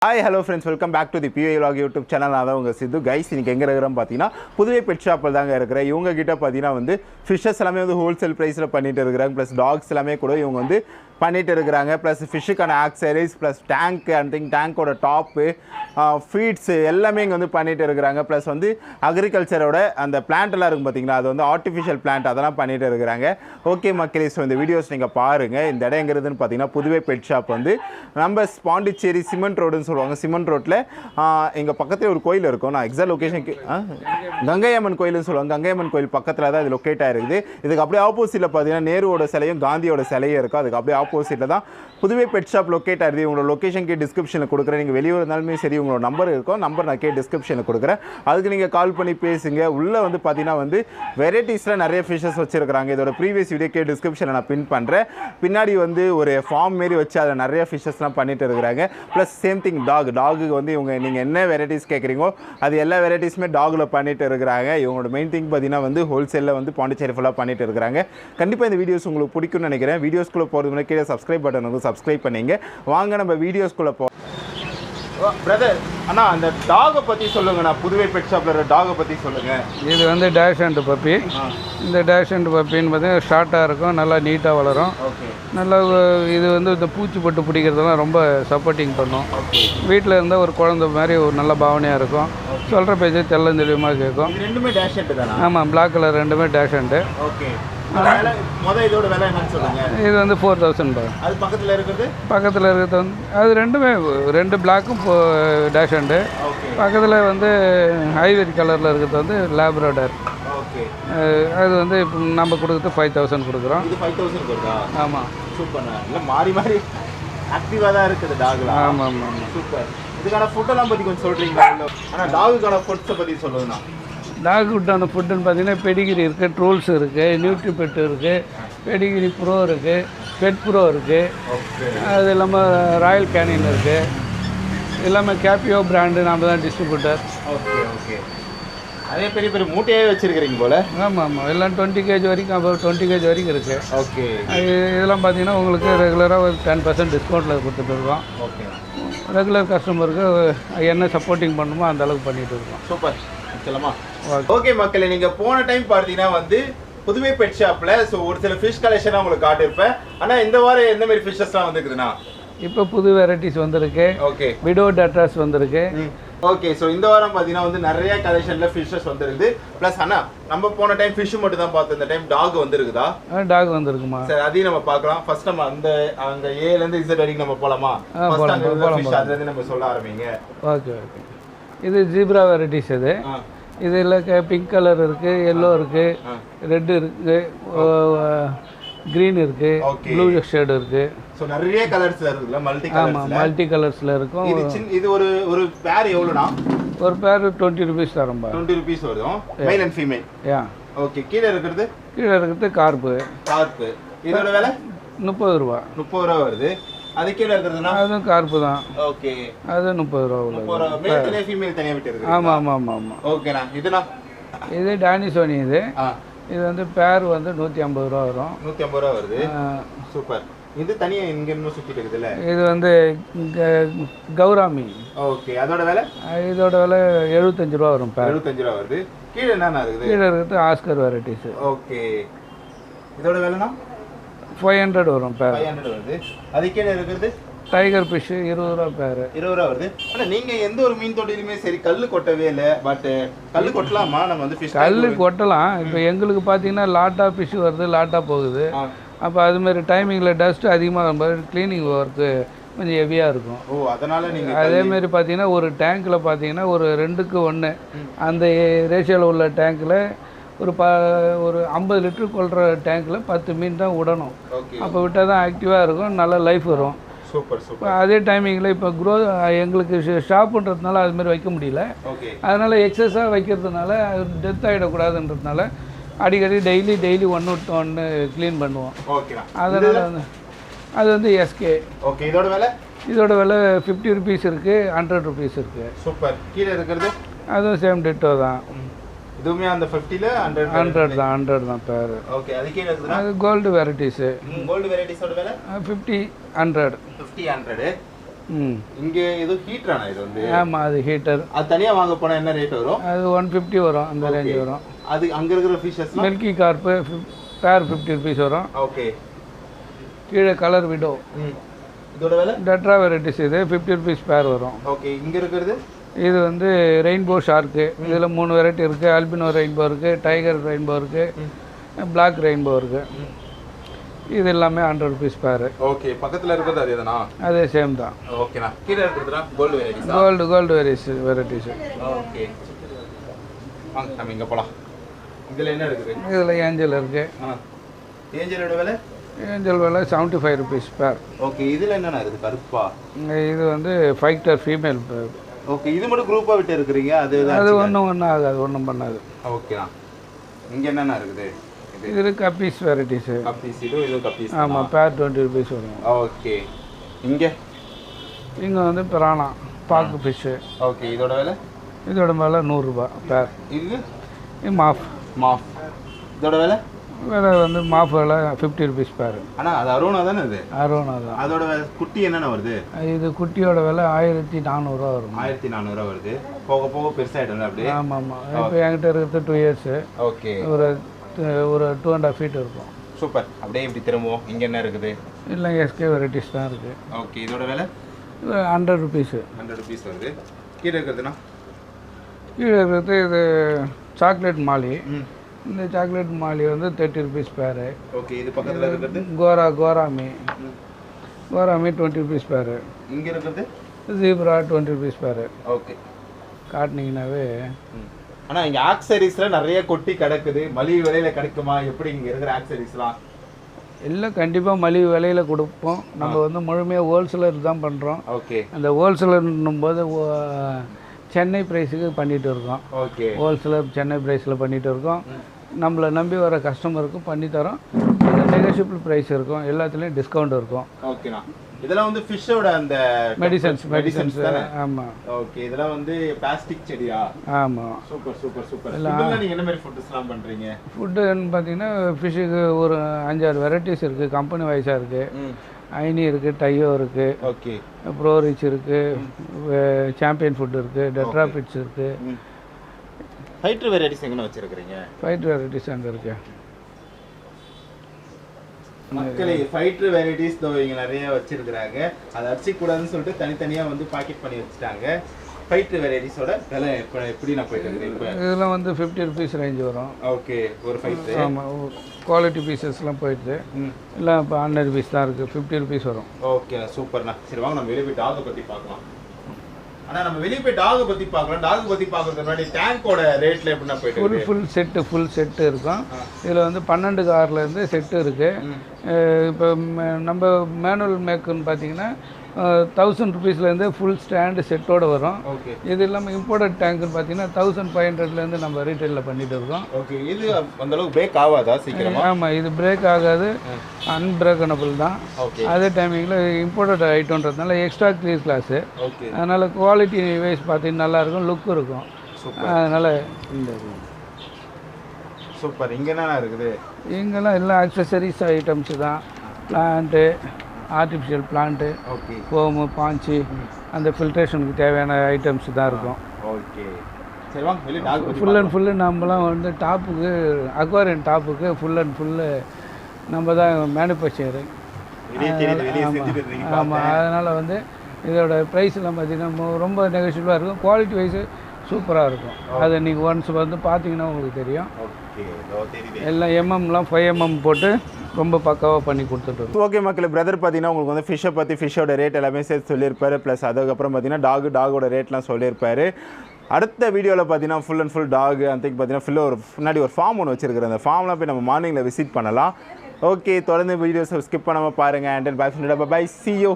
Hi, hello friends, welcome back to the PUI Vlog YouTube channel. நான் தான் உங்க சித்து. Guys, இன்னைக்கு எங்க இருக்கறோம் பாத்தீங்கன்னா புதுவை பெட் ஷாப்ல தாங்க இருக்கறேன். இவங்க கிட்ட பாத்தீங்கன்னா வந்து ஃபிஷஸ் எல்லாமே வந்து ஹோல்சேல் பிரைஸ்ல பண்ணிட்டு இருக்காங்க. ப்ளஸ் டாக்ஸ் எல்லாமே கூட இவங்க வந்து பண்ணிட்டு இருக்காங்க. ப்ளஸ் ஃபிஷ்ஷுக்கான accessories plus tank and thing டேங்கோட டாப் ஃபீட்ஸ் எல்லாமே இங்க வந்து பண்ணிட்டு இருக்காங்க. ப்ளஸ் வந்து அக்ரிகல்ச்சரோட அந்த பிளான்ட் எல்லாம் இருக்கு பாத்தீங்களா, அது வந்து ஆர்டிஃபிஷியல் பிளான்ட் அதெல்லாம் பண்ணிட்டு இருக்காங்க. ஓகே மக்களே, ஸோ இந்த வீடியோஸ் நீங்க பாருங்க. இந்த இடம் எங்க இருக்குன்னு பாத்தீங்கன்னா புதுவை பெட் ஷாப் வந்து நம்ம பாண்டிச்சேரி சிமெண்ட் ரோடு சொல்லுவாங்க. சிமெண்ட் ரோட்டில் எங்கள் பக்கத்தில் ஒரு கோயில் இருக்கும். நான் எக்ஸாக்ட் லொக்கேஷனுக்கு கங்கையம்மன் கோயில்னு சொல்லுவாங்க. கங்கையம்மன் கோயில் பக்கத்தில் தான் இது லொக்கேட் ஆகிருக்குது. இதுக்கு அப்படியே ஆப்போசிட்டில் பார்த்தீங்கன்னா நேருவோட சிலையும் காந்தியோட சிலையும் இருக்கும். அதுக்கு அப்படியே ஆப்போசிட்டில் தான் புதுவை பெட் ஷாப் லொக்கேட் ஆகிருது. உங்களோட லொக்கேஷனுக்கு டிஸ்கிரிப்ஷனில் கொடுக்குறேன். நீங்கள் வெளியூர் இருந்தாலுமே சரி, உங்களோட நம்பர் இருக்கும். நம்பர் நான் டிஸ்கிரிப்ஷனில் கொடுக்குறேன். அதுக்கு நீங்கள் கால் பண்ணி பேசுங்க. உள்ளே வந்து பார்த்தீங்கன்னா வந்து வெரைட்டிஸில் நிறைய ஃபிஷஸ் வச்சுருக்காங்க. இதோட ப்ரீவியஸ் வீடியோக்கே டிஸ்கிரிப்ஷனில் நான் பின் பண்ணுறேன். பின்னாடி வந்து ஒரு ஃபார்ம் மாரி வச்சு அதில் நிறைய ஃபிஷஸ்லாம் பண்ணிட்டு இருக்கிறாங்க. ப்ளஸ் சேம் திங் டாகுக்கு வந்து இவங்க நீங்கள் என்ன வெரைட்டிஸ் கேட்குறீங்களோ அது எல்லா வெரைட்டிஸுமே டாகில் பண்ணிட்டு இருக்கிறாங்க. இவங்களோட மெயின் திங் பார்த்தீங்கன்னா வந்து ஹோல்சேலில் வந்து பாண்டிச்சேரி ஃபுல்லாக பண்ணிட்டு இருக்கிறாங்க. கண்டிப்பாக இந்த வீடியோஸ் உங்களுக்கு பிடிக்கும்னு நினைக்கிறேன். வீடியோஸ்குள்ளே போகிறது முன்னாடி கீழே சப்ஸ்கிரைப் பட்டன் வந்து சப்ஸ்கிரைப் பண்ணிங்க. வாங்க நம்ம வீடியோஸ்குள்ளே பிரதர். அண்ணா, அந்த டாகை பற்றி சொல்லுங்கண்ணா. புதுவை பெட் ஷாப்பில் இருக்கிற டாகை பற்றி சொல்லுங்கள். இது வந்து டேஷ் அண்ட் பப்பி. இந்த டேஷ் அண்ட் பப்பின்னு பார்த்தீங்கன்னா ஷார்ட்டாக இருக்கும், நல்லா நீட்டாக வளரும். நல்லா இது வந்து இந்த பூச்சி பட்டு பிடிக்கிறதெல்லாம் ரொம்ப சப்போர்ட்டிங் பண்ணும். வீட்டில் இருந்தால் ஒரு குழந்தை மாதிரி ஒரு நல்ல பாவனையாக இருக்கும். சொல்கிற பேச்சு தெளிவாக கேட்கும். ரெண்டுமே டேஷ் அண்ட் தானே? ஆமாம், பிளாக் கலர் ரெண்டுமே டேஷ் அண்டு. ஓகே. இதோட விலை என்னன்னு சொல்லுங்க. இது வந்து 4000. அது பக்கத்தில் இருக்கிறது வந்து அது ரெண்டுமே ரெண்டு பிளாக்கும் டேஷ் அண்டு. பக்கத்தில் வந்து ஐவரி கலரில் இருக்கிறது வந்து லேப்ராடர். அது வந்து இப்போ நம்ம கொடுக்குறது 5000 கொடுக்குறோம். 5000 கொடுக்குறா? ஆமாம். சூப்பர். இல்லை மாறி மாறி ஆக்டிவாக தான் இருக்குது டாக்லாம். ஆமாம் ஆமாம் ஆமாம். சூப்பர். இதுக்கான ஃபுட்டெல்லாம் பற்றி கொஞ்சம் சொல்கிறீங்களா? ஆனால் டாகுக்கான ஃபுட்ஸை பற்றி சொல்லுங்கண்ணா. டாக் ஃபுட்டான ஃபுட்டுன்னு பார்த்தீங்கன்னா பெடிகிரி இருக்குது, ட்ரோல்ஸ் இருக்குது, நியூட்ரி பெட் இருக்குது, பெடிகிரி ப்ரோ இருக்குது, பெட் ப்ரோ இருக்குது. அது இல்லாமல் ராயல் கேனின் இருக்குது. எல்லாமே கேப்பியோ பிராண்டு நாம் தான் டிஸ்ட்ரிபியூட்டர். Okay okay. அதே பெரிய பெரிய மூட்டையே வச்சுருக்கிறீங்க போல். ஆமாம் ஆமாம், எல்லாம் 20 kg வரைக்கும், அப்புறம் 20 kg வரைக்கும் இருக்குது. ஓகே. இதெல்லாம் பார்த்தீங்கன்னா உங்களுக்கு ரெகுலராக ஒரு 10% டிஸ்கவுண்ட்டில் கொடுத்துட்டு இருக்கோம். ஓகே. ரெகுலர் கஸ்டமருக்கு என்ன சப்போர்ட்டிங் பண்ணுமோ அந்த அளவுக்கு பண்ணிகிட்டு இருக்கோம். சூப்பர். ஓகே மக்களே, நீங்கள் போன டைம் பார்த்தீங்கன்னா வந்து புதுவை பெட் ஷாப்பில் ஸோ ஒரு சில ஃபிஷ் கலெக்ஷனாக உங்களுக்கு காட்டியிருப்பேன். ஆனால் இந்த வாரம் எந்த மாதிரி ஃபிஷ்ஷஸ்லாம் வந்துருக்குதுண்ணா? இப்போ புது வெரைட்டிஸ் வந்திருக்கு. ஓகே. விடோ டட்ராஸ் வந்திருக்கு. ஓகே. ஸோ இந்த வாரம் பார்த்தீங்கன்னா வந்து நிறைய கலெக்ஷனில் ஃபிஷ்ஷஸ் வந்துருக்குது. ப்ளஸ் அண்ணா, நம்ம போன டைம் ஃபிஷ் மட்டும் தான் பார்த்தோம். இந்த டைம் டாக் வந்துருக்குதா? டாக் வந்துருக்குமா? சரி, அதையும் நம்ம பார்க்கலாம். ஃபர்ஸ்ட் நம்ம அங்கே ஏலேருந்து இசட் வரைக்கும் நம்ம போகலாமா? அதுலேருந்து நம்ம சொல்ல ஆரம்பிங்க. Okay okay. இது ஜீப்ரா வெரைட்டிஸ். இதில் பிங்க் கலர் இருக்குது, எல்லோ இருக்குது, ரெட்டு இருக்குது, க்ரீன் இருக்குது, ப்ளூ ஷேடு இருக்குது. ஸோ நிறைய கலர்ஸில் இருக்குல்ல, மல்டி கலர்ஸ். ஆமாம், மல்டி கலர்ஸில் இருக்கும். இது ஒரு பேர் எவ்வளோண்ணா? ஒரு பேர் 20 rupees தரும். 20 rupees வரும், மேல் அண்ட் ஃபீமேல். ஓகே. கீழே இருக்கிறது கார்ப்பு. இதோட விலை 30 ரூபா. 30 ரூபா வருது. அது கீழே இருக்கிறதுனா அதுவும் கார்ப்பு தான். ஓகே. அது 30 ரூபா உள்ள. 30 ரூபா. மேல் தனியா ஃபீமேல் தனியா விட்டு இருக்கு. ஆமாம் ஆமாம் ஆமாம் ஆமாம். ஓகேண்ணா. இது டானிசோனி. இது வந்து பேர் வந்து 150 ரூபா வரும். 150 ரூபா வருது. சூப்பர். இது தனியா இங்க இன்னும் சுத்திட்டு இருக்குதுல்ல. இது வந்து கௌராமி. ஓகே. அதோட விலை? இதோட விலை 75 ரூபா வரும். 75 ரூபா வருது. கீழே என்னன்னா இருக்குது? கீழே இருக்குது ஆஸ்கர் வெரைட்டிஸ். ஓகே. இதோட விலைனா 500 வரும். பேர் 500 வருது. அது கீழே இருக்கிறது டைகர் ஃபிஷ் 20 ரூபா பேர். 20 ரூபா வருது. ஆனால் நீங்கள் எந்த ஒரு மீன் தொட்டிலுமே சரி கல் கொட்டவே இல்லை. பட் கல் கொட்டலாமா? நம்ம வந்து ஃபிஷ் கல் கொட்டலாம். இப்போ எங்களுக்கு பார்த்தீங்கன்னா லாட்டாக ஃபிஷ் வருது, லாட்டாக போகுது. அப்போ அதுமாரி டைமிங்கில் டஸ்ட் அதிகமாக க்ளீனிங் ஒர்க்கு கொஞ்சம் ஹெவியாக இருக்கும். ஓ, அதனால் நீங்கள் அதேமாரி பார்த்தீங்கன்னா ஒரு டேங்க்கில் பார்த்தீங்கன்னா ஒரு 2க்கு 1 அந்த ரேஷியோவில் உள்ள டேங்க்கில் ஒரு 50 லிட்டர் கொள்கிற டேங்க்கில் 10 மீன் தான் விடணும். அப்போ விட்டால் தான் ஆக்டிவாக இருக்கும், நல்ல லைஃப் வரும். Super super. அதே டைமிங்கில் இப்போ எங்களுக்கு ஷாப்புன்றதுனால அதுமாரி வைக்க முடியல. அதனால் எக்ஸஸாக வைக்கிறதுனால டெத் ஆகிடக்கூடாதுன்றதுனால அடிக்கடி டெய்லி 1 to 1 க்ளீன் பண்ணுவோம். அதனால் வந்து அது வந்து எஸ்கே. ஓகே. இதோட விலை 50 rupees இருக்குது, 100 rupees இருக்குது. சூப்பர். கீழே இருக்கிறது அதுவும் சேம் டிட்டோ தான். இதுவுமே அந்த 50ல 100 தான் பேர். ஓகே. அது கீழ இருக்குதுனா அது கோல்ட் வெரைட்டிஸ். கோல்ட் வெரைட்டிஸோட விலை 50 100. இங்கே ஏதோ ஹீட்டரானா இது வந்து? ஆமாம், அது ஹீட்டர். அது தனியாக வாங்க போனால் என்ன ரேட் வரும்? அது 150 வரும், அந்த ரேஞ்ச் வரும். அது அங்கே இருக்கிற ஃபிஷஸ் மில்கி கார்ப்பு பேர் 50 ருபீஸ் வரும். ஓகே. கீழே கலர் விடோ, இதோட விலை டெட்ரா வெரைட்டிஸ், இது 50 ருபீஸ் பேர் வரும். ஓகே. இங்கே இருக்கிறது இது வந்து ரெயின்போ ஷார்க்கு. இதில் 3 வெரைட்டி இருக்குது. ஆல்பினோ ரெயின்போ இருக்குது, டைகர் ரெயின்போ இருக்குது, பிளாக் ரெயின்போ இருக்குது. இது எல்லாமே 100 ருபீஸ் பேர். ஓகே. பக்கத்தில் இருக்கிறது அது எதுனா? அதே சேம் தான். ஓகேண்ணா. கீழே இருக்கிறதுனா gold varieties? Gold varieties. Okay. வாங்க நம்ம இங்கே போகலாம். இதில் என்ன இருக்குது? இதில் ஏஞ்சல் இருக்குது. ஏஞ்சலோட விலை? ஏஞ்சல் விலை 75 ருபீஸ் பேர். ஓகே. இதில் என்னென்ன இருக்குது? கருப்பா? இது வந்து ஃபைட்டர் ஃபீமேல். ஓகே. இது மட்டும் குரூப்பாக விட்டு இருக்கிறீங்க? அது ஒன்றும் ஆகாது, ஒன்றும் பண்ணாது. ஓகேண்ணா. இங்கே என்னென்ன இருக்குது? இது கப்பீஸ் வெரைட்டிஸு. கப்பீஸ். இது கப்பீஸ். ஆமாம், பேர் 20 ருபீஸ் வரும். ஓகே. இங்கே வந்து பிரானா பாக்கு ஃபிஷ்ஷு. ஓகே. இதோட விலை? இதோட விலை 100 ரூபா பேர். இது மாஃப். இதோட விலை? வந்து மாஃப் விலை 50 ருபீஸ் பேர். ஆனால் அது அரோனா தானே? இது அரோனா தான். அதோட குட்டி என்னென்ன வருது? இது குட்டியோட விலை 1400 ரூபா வரும். 1400 வருது. போக போக பெருசாகிடும் அப்படியே? ஆமாம். இப்போ என்கிட்ட இருக்கிறது 2 இயர்ஸு. ஓகே. ஒரு 2.5 ஃபீட் இருக்கும். சூப்பர். அப்படியே இப்படி திரும்புவோம். இங்கே என்ன இருக்குது? இல்லை, எஸ்கே வெரைட்டிஸ் தான் இருக்குது. ஓகே. இதோட விலை? 100 ருபீஸு. 100 ருபீஸ் வருது. கீழே இருக்கிறதுனா? கீழே இருக்கிறது இது சாக்லேட் மாலி. இந்த சாக்லேட் மாலி வந்து 30 ருபீஸ் பேர். ஓகே. இது பக்கத்தில் இருக்கிறது? கோராமி 20 ருபீஸ் பேர். இங்கே இருக்கிறது? ஜீப்ரா 20 ருபீஸ் பேர். ஓகே. காட்டினீங்கன்னாவே. ஆனால் இங்கே ஆக்சரிஸ்லாம் நிறைய கொட்டி கிடக்குது. மலிவு விலையில் கிடைக்குமா? எப்படி இங்கே இருக்கிற ஆக்சரிஸ்லாம்? எல்லாம் கண்டிப்பாக மலிவு விலையில் கொடுப்போம். நம்ம வந்து முழுமையாக ஹோல்சேலர் தான் பண்ணுறோம். ஓகே. அந்த ஹோல்சேலர்னும் போது சென்னை ப்ரைஸுக்கு பண்ணிகிட்டு இருக்கோம். ஓகே. ஹோல்சேலர் சென்னை ப்ரைஸில் பண்ணிகிட்டு இருக்கோம். நம்மளை நம்பி வர கஸ்டமருக்கும் பண்ணித்தரோம். நெகோஷியபிள் ப்ரைஸ் இருக்கும், எல்லாத்துலேயும் டிஸ்கவுண்ட் இருக்கும். ஓகேண்ணா. இதெல்லாம் வந்து ஃபிஷ்ஷோட அந்த மெடிசன்ஸ் தானே? ஆமாம். ஓகே. இதெல்லாம் வந்து பிளாஸ்டிக் செடியா? ஆமாம். சூப்பர். நீங்கள் என்ன மாதிரி ஃபுட்ஸ்லாம் பண்ணுறீங்க? ஃபுட்டுன்னு பார்த்தீங்கன்னா ஃபிஷ்ஷுக்கு ஒரு 5-6 வெரைட்டிஸ் இருக்குது. கம்பெனி வைஸாக இருக்குது. ஐனி இருக்குது, டையோ இருக்குது, ஓகே, ப்ரோ ரிச் இருக்குது, சாம்பியன் ஃபுட் இருக்குது, டெட்ரா பிட்ஸ் இருக்குது. ஃபைட்டர் வெரைட்டிஸ் எங்கே வச்சுருக்கிறீங்க? ஃபைட்டர் வெரைட்டிஸ் அங்கே இருக்குது. மக்களே ஃபைட்டர் வெரைட்டிஸ் இங்கே நிறைய வச்சுருக்குறாங்க. அதை அடிச்சிக்கூடாதுன்னு சொல்லிட்டு தனித்தனியாக வந்து பாக்கெட் பண்ணி வச்சுட்டாங்க. ஃபைட்டர் வெரைட்டிஸோட விலை எப்படி நான் போயிட்டு இருக்கிறேன் இப்போ? இதெல்லாம் வந்து 50 ருபீஸ் ரேஞ்ச் வரும். ஓகே. ஒரு ஃபைட்டர். ஆமாம், குவாலிட்டி பீசஸ்லாம் போயிடுது. இல்லை இப்போ 100 ருபீஸ் தான் இருக்குது. 50 ருபீஸ் வரும். ஓகே, சூப்பர்ண்ணா. சரி வாங்க நம்ம வெளியே போய் டாகை பற்றி பார்க்கலாம். ஆனால் நம்ம வெளியே போய் டாகை பற்றி பார்க்கலாம். டாகை பற்றி பார்க்கறதுக்கு முன்னாடி டேங்கோட ரேட்டில் எப்படின்னா போயிட்டு ஃபுல் செட்டு இருக்கும். இதில் வந்து 12 கார்லேருந்து செட்டு இருக்குது. இப்போ நம்ம மேனுவல் மேக்குன்னு பார்த்தீங்கன்னா 1000 ருபீஸ்லேருந்து ஃபுல் ஸ்டாண்டு செட்டோடு வரும். ஓகே. இது இல்லாமல் இம்போர்ட்டட் டேங்க்குன்னு பார்த்தீங்கன்னா 1500லேருந்து நம்ம ரீட்டைலில் பண்ணிகிட்டு இருக்கோம். ஓகே. இது அந்தளவுக்கு பிரேக் ஆகாதா சீக்கிரமாக? ஆமாம், இது பிரேக் ஆகாது, அன்பிரேக்கனபிள் தான். ஓகே. அதே டைமிங்கில் இம்போர்ட்டட் ஐட்டம்ன்றதுனால எக்ஸ்ட்ரா க்ளீஸ் கிளாஸு. ஓகே. அதனால் குவாலிட்டி வைஸ் பார்த்தீங்கன்னா நல்லாயிருக்கும், லுக் இருக்கும். அதனால் இந்த சூப்பர். இங்கே என்ன இருக்குது? இங்கெல்லாம் எல்லாம் அக்சசரிஸ் ஐட்டம்ஸு தான். Plant, artificial plant, okay, home, பாஞ்சி, அந்த ஃபில்ட்ரேஷனுக்கு தேவையான ஐட்டம்ஸ் தான் இருக்கும். ஓகே. சரி வாங்க வெளியே டாக் ஃபுல் அண்ட் ஃபுல்லு நம்மலாம் வந்து டாப்புக்கு அக்வாரியம் டாப்புக்கு ஃபுல் அண்ட் ஃபுல்லு நம்ம தான் மேனுஃபேக்சரு. ஆமாம், அதனால் வந்து இதோட ப்ரைஸ்லாம் பார்த்திங்கன்னா ரொம்ப நெகோஷியபிளாக இருக்கும். குவாலிட்டி வைஸு சூப்பராக இருக்கும். அதை நீங்கள் ஒன்ஸ் வந்து பார்த்தீங்கன்னா உங்களுக்கு தெரியும். எல்லாம் எம்எம்லாம் 5mm போட்டு ரொம்ப பக்காவாக பண்ணி கொடுத்துட்டு. ஓகே மக்களே, பிரதர் பார்த்தீங்கன்னா உங்களுக்கு வந்து ஃபிஷ்ஷை பற்றி ஃபிஷ்ஷோட ரேட் எல்லாமே சேர்த்து சொல்லியிருப்பாரு. ப்ளஸ் அதுக்கப்புறம் பார்த்தீங்கன்னா டாகோட ரேட்லாம் சொல்லியிருப்பாரு. அடுத்த வீடியோவில் பார்த்தீங்கன்னா ஃபுல் அண்ட் ஃபுல் டாக் அன்றைக்கு பார்த்தீங்கன்னா ஒரு முன்னாடி ஒரு ஃபார்ம் ஒன்று வச்சிருக்கிறேன். அந்த ஃபார்ம்லாம் போய் நம்ம மார்னிங்கில் விசிட் பண்ணலாம். ஓகே, தொடர்ந்து வீடியோஸை ஸ்கிப் பண்ணாமல் பாருங்கள். And bye, see you.